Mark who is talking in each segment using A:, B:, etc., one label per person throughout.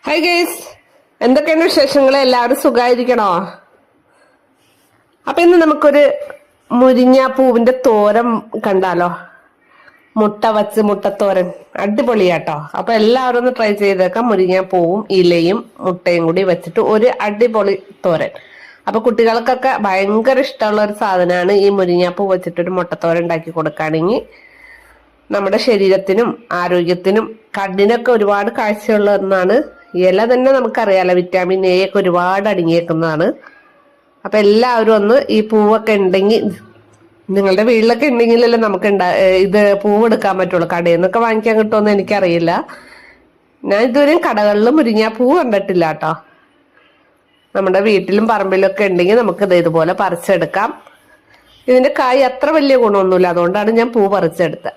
A: Hi guys, എന്തൊക്കെയാണ് വിശേഷങ്ങൾ? എല്ലാവരും സുഖമായിരിക്കണോ? അപ്പൊ ഇന്ന് നമുക്കൊരു മുരിങ്ങാപ്പൂവിന്റെ തോരൻ കണ്ടാലോ? മുട്ട വച്ച് മുട്ടത്തോരൻ അടിപൊളിയാട്ടോ. അപ്പൊ എല്ലാവരും ഒന്ന് ട്രൈ ചെയ്തേക്കാം. മുരിങ്ങാപ്പൂവും ഇലയും മുട്ടയും കൂടി വെച്ചിട്ട് ഒരു അടിപൊളി തോരൻ. അപ്പൊ കുട്ടികൾക്കൊക്കെ ഭയങ്കര ഇഷ്ടമുള്ള ഒരു സാധനമാണ് ഈ മുരിങ്ങാപ്പൂ വെച്ചിട്ടൊരു മുട്ടത്തോരൻ ഉണ്ടാക്കി കൊടുക്കുകയാണെങ്കിൽ നമ്മുടെ ശരീരത്തിനും ആരോഗ്യത്തിനും കണ്ണിനൊക്കെ ഒരുപാട് കാഴ്ചയുള്ള ഒന്നാണ്. ഇല തന്നെ നമുക്കറിയാലോ, വിറ്റാമിൻ എ ഒക്കെ ഒരുപാട് അടങ്ങിയേക്കുന്നതാണ്. അപ്പൊ എല്ലാവരും ഒന്ന് ഈ പൂവൊക്കെ ഉണ്ടെങ്കിൽ, നിങ്ങളുടെ വീട്ടിലൊക്കെ ഉണ്ടെങ്കിലല്ലേ നമുക്ക് ഇത് പൂവ് എടുക്കാൻ പറ്റുള്ളൂ. കടയിൽ നിന്നൊക്കെ വാങ്ങിക്കാൻ കിട്ടുമെന്ന് എനിക്കറിയില്ല. ഞാൻ ഇതുവരെയും കടകളിലും മുരിങ്ങാപ്പൂ കണ്ടിട്ടില്ല കേട്ടോ. നമ്മുടെ വീട്ടിലും പറമ്പിലും ഒക്കെ ഉണ്ടെങ്കിൽ നമുക്ക് ഇതുപോലെ പറിച്ചെടുക്കാം. ഇതിന്റെ കായ് അത്ര വലിയ ഗുണമൊന്നുമില്ല, അതുകൊണ്ടാണ് ഞാൻ പൂ പറിച്ചെടുത്തത്.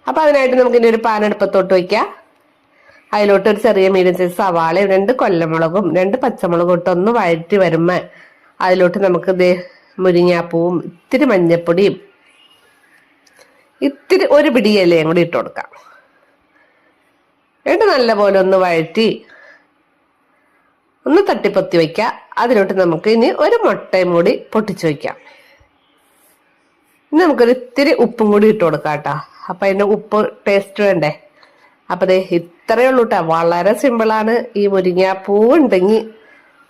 A: അപ്പൊ അതിനായിട്ട് നമുക്ക് ഇനി ഒരു പാൻ അടുപ്പത്തോട്ട് വയ്ക്കാം. അതിലോട്ട് ഒരു ചെറിയ മീഡിയം സൈസ് സവാളയും 2 കൊല്ലമുളകും 2 പച്ചമുളകും ഇട്ടൊന്ന് വഴറ്റി വരുമ്പോ അതിലോട്ട് നമുക്ക് മുരിങ്ങാപ്പൂവും ഇത്തിരി മഞ്ഞപ്പൊടിയും ഇത്തിരി ഒരു പിടി ഇലയും കൂടി ഇട്ട് കൊടുക്കാം. എന്നിട്ട് നല്ലപോലെ ഒന്ന് വഴറ്റി ഒന്ന് തട്ടിപ്പൊത്തി വയ്ക്കാം. അതിലോട്ട് നമുക്ക് ഇനി ഒരു മുട്ടയും കൂടി പൊട്ടിച്ചു വയ്ക്കാം. ഇനി നമുക്കൊരു ഇത്തിരി ഉപ്പും കൂടി ഇട്ട് കൊടുക്കാം കേട്ടോ. അപ്പൊ അതിന്റെ ഉപ്പ് ടേസ്റ്റ് വേണ്ടേ? അപ്പൊ ഇത്രയേ ഉള്ളൂ കേട്ടോ. വളരെ സിമ്പിളാണ്. ഈ മുരിങ്ങാപ്പൂ ഉണ്ടെങ്കിൽ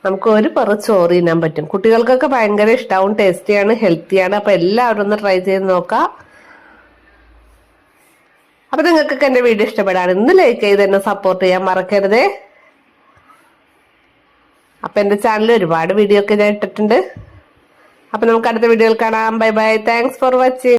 A: നമുക്ക് ഒരു ചോറ് തിന്നാൻ പറ്റും. കുട്ടികൾക്കൊക്കെ ഭയങ്കര ഇഷ്ടമാവും. ടേസ്റ്റിയാണ്, ഹെൽത്തിയാണ്. അപ്പൊ എല്ലാവരും ഒന്ന് ട്രൈ ചെയ്ത് നോക്കാം. അപ്പൊ നിങ്ങൾക്കൊക്കെ എന്റെ വീഡിയോ ഇഷ്ടപ്പെടാൻ ഇന്ന് ലൈക്ക് ചെയ്ത് എന്നെ സപ്പോർട്ട് ചെയ്യാൻ മറക്കരുതേ. അപ്പൊ എന്റെ ചാനലിൽ ഒരുപാട് വീഡിയോ ഒക്കെ ഞാൻ ഇട്ടിട്ടുണ്ട്. അപ്പൊ നമുക്ക് അടുത്ത വീഡിയോയിൽ കാണാം. Bye bye. Thanks for watching.